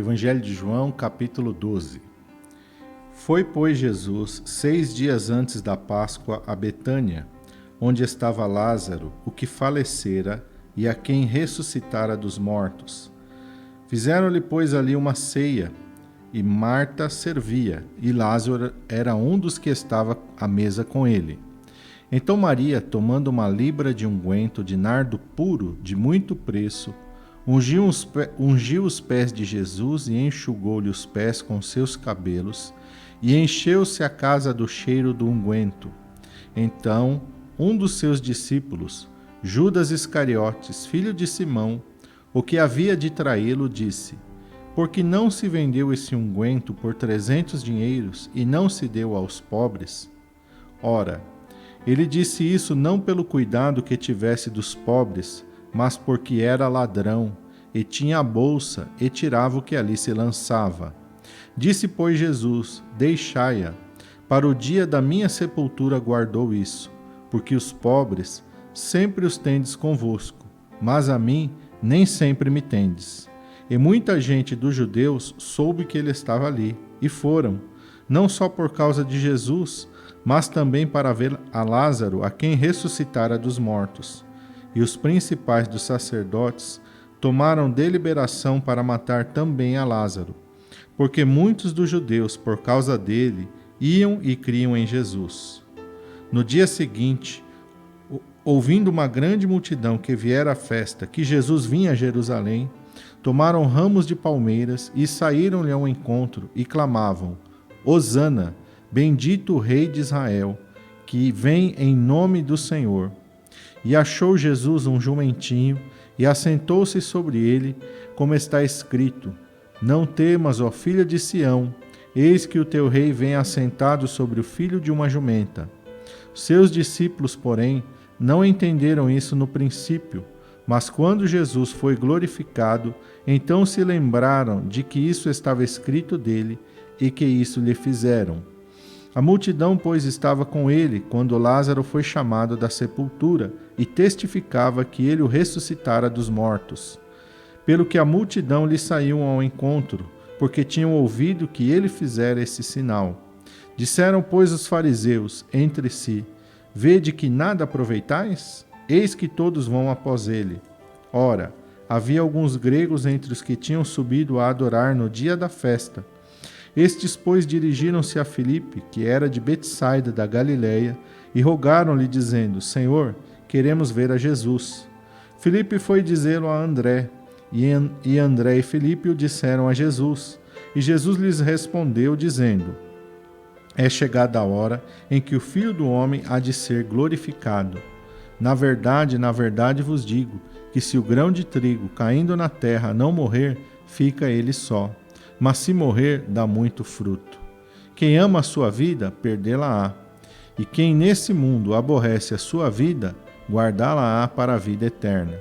Evangelho de João, capítulo 12. Foi, pois, Jesus 6 dias antes da Páscoa a Betânia, onde estava Lázaro, o que falecera e a quem ressuscitara dos mortos. Fizeram-lhe, pois, ali uma ceia, e Marta servia, e Lázaro era um dos que estava à mesa com ele. Então Maria, tomando uma libra de unguento de nardo puro, de muito preço, ungiu os pés de Jesus e enxugou-lhe os pés com seus cabelos, e encheu-se a casa do cheiro do unguento. Então, um dos seus discípulos, Judas Iscariotes, filho de Simão, o que havia de traí-lo, disse: Por que não se vendeu esse unguento por 300 dinheiros e não se deu aos pobres? Ora, ele disse isso não pelo cuidado que tivesse dos pobres, mas porque era ladrão, e tinha a bolsa, e tirava o que ali se lançava. Disse, pois, Jesus: Deixai-a, para o dia da minha sepultura guardou isso, porque os pobres sempre os tendes convosco, mas a mim nem sempre me tendes. E muita gente dos judeus soube que ele estava ali, e foram, não só por causa de Jesus, mas também para ver a Lázaro, a quem ressuscitara dos mortos. E os principais dos sacerdotes tomaram deliberação para matar também a Lázaro, porque muitos dos judeus, por causa dele, iam e criam em Jesus. No dia seguinte, ouvindo uma grande multidão que viera à festa, que Jesus vinha a Jerusalém, tomaram ramos de palmeiras e saíram-lhe ao encontro e clamavam: Hosana, bendito o Rei de Israel, que vem em nome do Senhor. E achou Jesus um jumentinho, e assentou-se sobre ele, como está escrito: Não temas, ó filha de Sião, eis que o teu rei vem assentado sobre o filho de uma jumenta. Seus discípulos, porém, não entenderam isso no princípio, mas quando Jesus foi glorificado, então se lembraram de que isso estava escrito dele e que isso lhe fizeram. A multidão, pois, estava com ele quando Lázaro foi chamado da sepultura e testificava que ele o ressuscitara dos mortos. Pelo que a multidão lhe saiu ao encontro, porque tinham ouvido que ele fizera esse sinal. Disseram, pois, os fariseus entre si: Vede que nada aproveitais? Eis que todos vão após ele. Ora, havia alguns gregos entre os que tinham subido a adorar no dia da festa. Estes, pois, dirigiram-se a Filipe, que era de Betsaida da Galileia, e rogaram-lhe, dizendo: Senhor, queremos ver a Jesus. Filipe foi dizê-lo a André, e André e Filipe o disseram a Jesus. E Jesus lhes respondeu, dizendo: É chegada a hora em que o Filho do Homem há de ser glorificado. Na verdade vos digo, que se o grão de trigo caindo na terra não morrer, fica ele só. Mas se morrer, dá muito fruto. Quem ama a sua vida, perdê-la-á. E quem nesse mundo aborrece a sua vida, guardá-la-á para a vida eterna.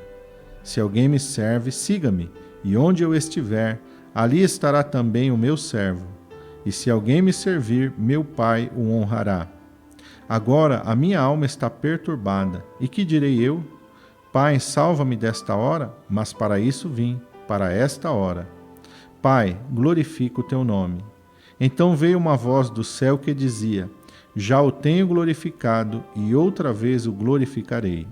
Se alguém me serve, siga-me, e onde eu estiver, ali estará também o meu servo. E se alguém me servir, meu Pai o honrará. Agora a minha alma está perturbada, e que direi eu? Pai, salva-me desta hora, mas para isso vim, para esta hora. Pai, glorifica o teu nome. Então veio uma voz do céu que dizia: Já o tenho glorificado, e outra vez o glorificarei.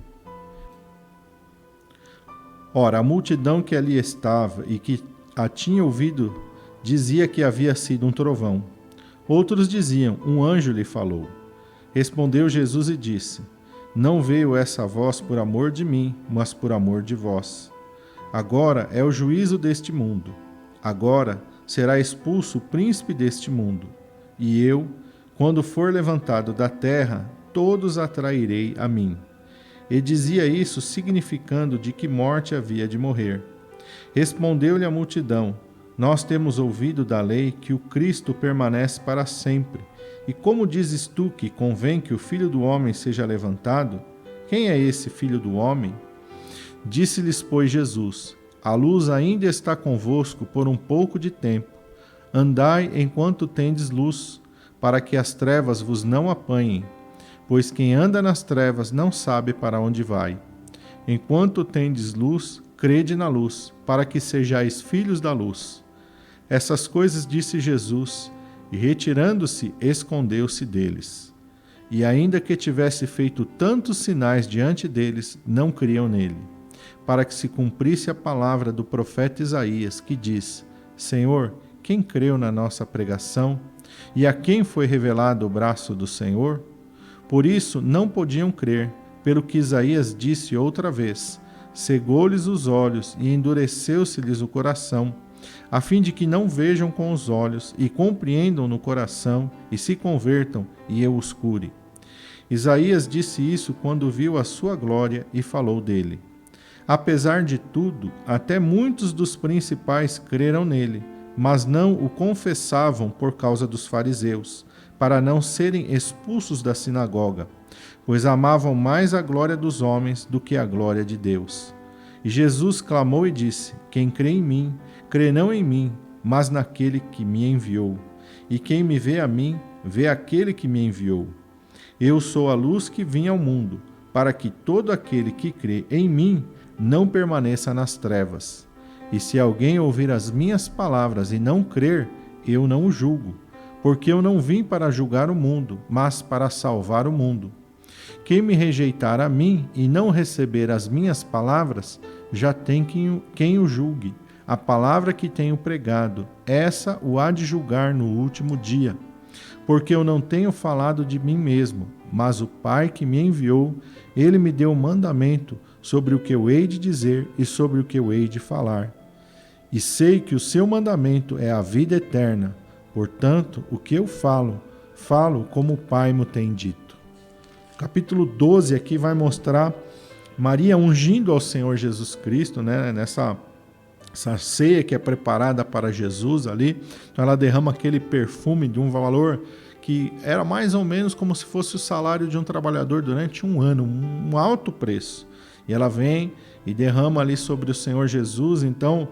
Ora, a multidão que ali estava e que a tinha ouvido dizia que havia sido um trovão. Outros diziam: Um anjo lhe falou. Respondeu Jesus e disse: Não veio essa voz por amor de mim, mas por amor de vós. Agora é o juízo deste mundo. Agora será expulso o príncipe deste mundo. E eu, quando for levantado da terra, todos atrairei a mim. E dizia isso significando de que morte havia de morrer. Respondeu-lhe a multidão: Nós temos ouvido da lei que o Cristo permanece para sempre. E como dizes tu que convém que o Filho do Homem seja levantado? Quem é esse Filho do Homem? Disse-lhes, pois, Jesus: A luz ainda está convosco por um pouco de tempo. Andai enquanto tendes luz, para que as trevas vos não apanhem, pois quem anda nas trevas não sabe para onde vai. Enquanto tendes luz, crede na luz, para que sejais filhos da luz. Essas coisas disse Jesus, e retirando-se, escondeu-se deles. E ainda que tivesse feito tantos sinais diante deles, não criam nele, para que se cumprisse a palavra do profeta Isaías, que diz: Senhor, quem creu na nossa pregação? E a quem foi revelado o braço do Senhor? Por isso não podiam crer, pelo que Isaías disse outra vez: cegou-lhes os olhos e endureceu-se-lhes o coração, a fim de que não vejam com os olhos e compreendam no coração e se convertam e eu os cure. Isaías disse isso quando viu a sua glória e falou dele. Apesar de tudo, até muitos dos principais creram nele, mas não o confessavam por causa dos fariseus, para não serem expulsos da sinagoga, pois amavam mais a glória dos homens do que a glória de Deus. E Jesus clamou e disse: quem crê em mim, crê não em mim, mas naquele que me enviou. E quem me vê a mim, vê aquele que me enviou. Eu sou a luz que vim ao mundo, para que todo aquele que crê em mim não permaneça nas trevas. E se alguém ouvir as minhas palavras e não crer, eu não o julgo, porque eu não vim para julgar o mundo, mas para salvar o mundo. Quem me rejeitar a mim e não receber as minhas palavras, já tem quem o julgue. A palavra que tenho pregado, essa o há de julgar no último dia. Porque eu não tenho falado de mim mesmo, mas o Pai que me enviou, ele me deu um mandamento sobre o que eu hei de dizer e sobre o que eu hei de falar. E sei que o seu mandamento é a vida eterna. Portanto, o que eu falo, falo como o Pai me tem dito. O capítulo 12 aqui vai mostrar Maria ungindo ao Senhor Jesus Cristo, né, nessa ceia que é preparada para Jesus ali. Então ela derrama aquele perfume de um valor que era mais ou menos como se fosse o salário de um trabalhador durante um ano, um alto preço. E ela vem e derrama ali sobre o Senhor Jesus. Então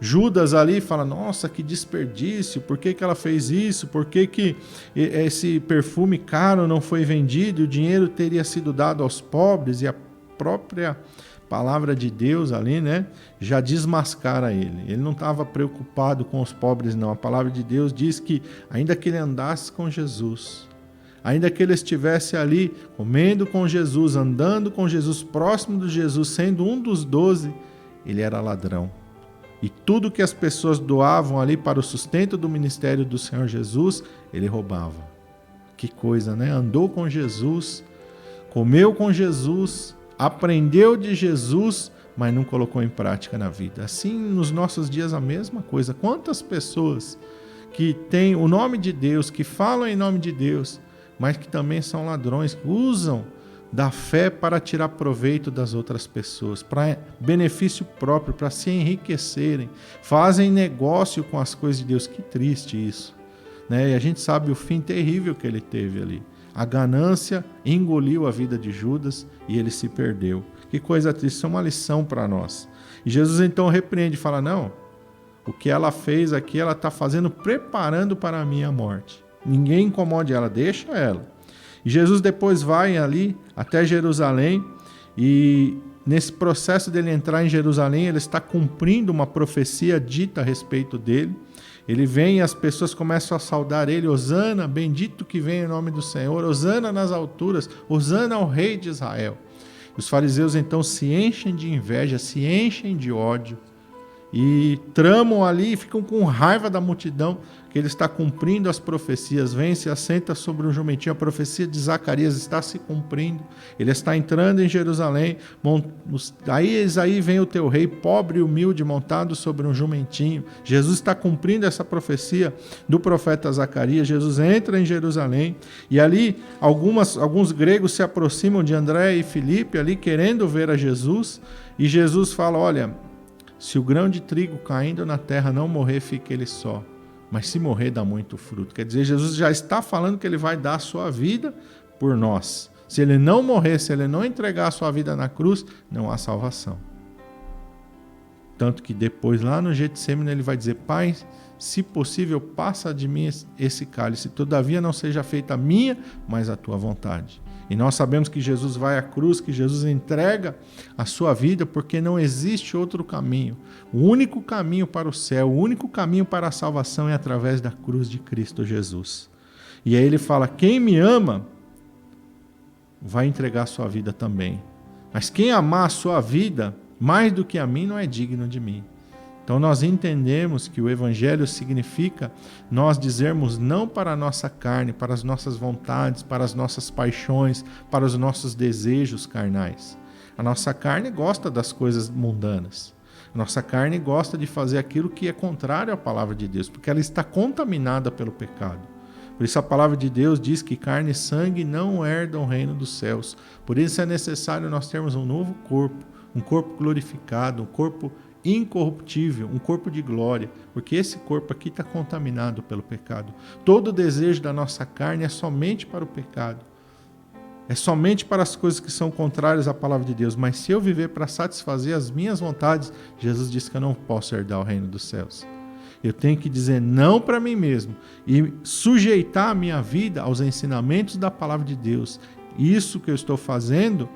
Judas ali fala: nossa, que desperdício, por que ela fez isso? Por que esse perfume caro não foi vendido? O dinheiro teria sido dado aos pobres. E a própria palavra de Deus ali, né, já desmascara ele. Ele não estava preocupado com os pobres, não. A palavra de Deus diz que ainda que ele andasse com Jesus, ainda que ele estivesse ali comendo com Jesus, andando com Jesus, próximo de Jesus, sendo um dos 12, ele era ladrão. E tudo que as pessoas doavam ali para o sustento do ministério do Senhor Jesus, ele roubava. Que coisa, né? Andou com Jesus, comeu com Jesus, aprendeu de Jesus, mas não colocou em prática na vida. Assim, nos nossos dias, a mesma coisa. Quantas pessoas que têm o nome de Deus, que falam em nome de Deus, mas que também são ladrões, que usam da fé para tirar proveito das outras pessoas, para benefício próprio, para se enriquecerem, fazem negócio com as coisas de Deus. Que triste isso, né? E a gente sabe o fim terrível que ele teve ali. A ganância engoliu a vida de Judas e ele se perdeu. Que coisa triste, isso é uma lição para nós. E Jesus então repreende e fala: não, o que ela fez aqui, ela está fazendo, preparando para a minha morte. Ninguém incomode ela, deixa ela. E Jesus depois vai ali até Jerusalém, e nesse processo dele entrar em Jerusalém, ele está cumprindo uma profecia dita a respeito dele. Ele vem e as pessoas começam a saudar ele: Hosana, bendito que vem em nome do Senhor, Hosana nas alturas, Hosana ao rei de Israel. Os fariseus então se enchem de inveja, se enchem de ódio e tramam ali e ficam com raiva da multidão, que ele está cumprindo as profecias. Vem, se assenta sobre um jumentinho, a profecia de Zacarias está se cumprindo, ele está entrando em Jerusalém, aí vem o teu rei, pobre e humilde, montado sobre um jumentinho. Jesus está cumprindo essa profecia do profeta Zacarias. Jesus entra em Jerusalém, e ali alguns gregos se aproximam de André e Filipe, ali querendo ver a Jesus, e Jesus fala: olha, se o grão de trigo caindo na terra não morrer, fica ele só, mas se morrer, dá muito fruto. Quer dizer, Jesus já está falando que ele vai dar a sua vida por nós. Se ele não morrer, se ele não entregar a sua vida na cruz, não há salvação. Tanto que depois, lá no Getsêmani, ele vai dizer: Pai, se possível, passa de mim esse cálice, todavia não seja feita a minha, mas a tua vontade. E nós sabemos que Jesus vai à cruz, que Jesus entrega a sua vida, porque não existe outro caminho. O único caminho para o céu, o único caminho para a salvação é através da cruz de Cristo Jesus. E aí ele fala, quem me ama vai entregar a sua vida também. Mas quem amar a sua vida mais do que a mim não é digno de mim. Então nós entendemos que o Evangelho significa nós dizermos não para a nossa carne, para as nossas vontades, para as nossas paixões, para os nossos desejos carnais. A nossa carne gosta das coisas mundanas. A nossa carne gosta de fazer aquilo que é contrário à palavra de Deus, porque ela está contaminada pelo pecado. Por isso a palavra de Deus diz que carne e sangue não herdam o reino dos céus. Por isso é necessário nós termos um novo corpo, um corpo glorificado, um corpo incorruptível, um corpo de glória, porque esse corpo aqui está contaminado pelo pecado. Todo o desejo da nossa carne é somente para o pecado, é somente para as coisas que são contrárias à palavra de Deus. Mas se eu viver para satisfazer as minhas vontades, Jesus disse que eu não posso herdar o reino dos céus. Eu tenho que dizer não para mim mesmo e sujeitar a minha vida aos ensinamentos da palavra de Deus. Isso que eu estou fazendo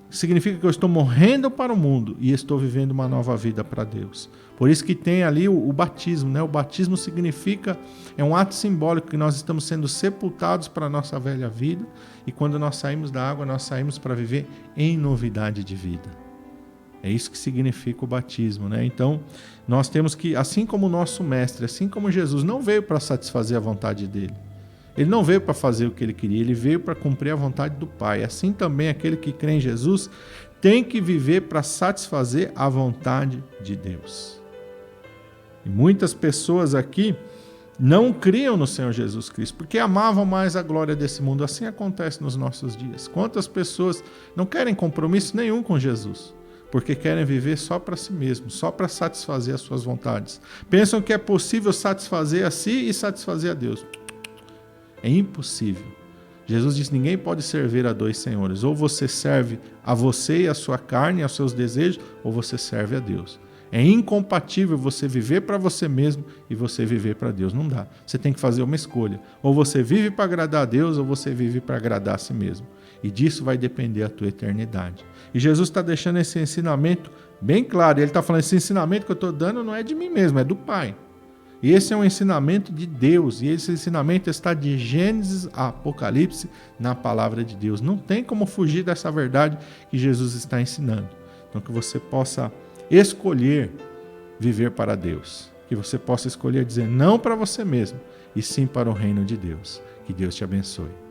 significa que eu estou morrendo para o mundo e estou vivendo uma nova vida para Deus. Por isso que tem ali o batismo, né? O batismo significa, é um ato simbólico que nós estamos sendo sepultados para a nossa velha vida e quando nós saímos da água, nós saímos para viver em novidade de vida. É isso que significa o batismo, né? Então, nós temos que, assim como o nosso mestre, assim como Jesus não veio para satisfazer a vontade dele, ele não veio para fazer o que ele queria, ele veio para cumprir a vontade do Pai. Assim também aquele que crê em Jesus tem que viver para satisfazer a vontade de Deus. E muitas pessoas aqui não criam no Senhor Jesus Cristo, porque amavam mais a glória desse mundo. Assim acontece nos nossos dias. Quantas pessoas não querem compromisso nenhum com Jesus, porque querem viver só para si mesmos, só para satisfazer as suas vontades. Pensam que é possível satisfazer a si e satisfazer a Deus. É impossível. Jesus disse, ninguém pode servir a dois senhores. Ou você serve a você e a sua carne, aos seus desejos, ou você serve a Deus. É incompatível você viver para você mesmo e você viver para Deus. Não dá. Você tem que fazer uma escolha. Ou você vive para agradar a Deus, ou você vive para agradar a si mesmo. E disso vai depender a tua eternidade. E Jesus está deixando esse ensinamento bem claro. Ele está falando, esse ensinamento que eu estou dando não é de mim mesmo, é do Pai. E esse é um ensinamento de Deus, e esse ensinamento está de Gênesis a Apocalipse na palavra de Deus. Não tem como fugir dessa verdade que Jesus está ensinando. Então que você possa escolher viver para Deus, que você possa escolher dizer não para você mesmo, e sim para o reino de Deus. Que Deus te abençoe.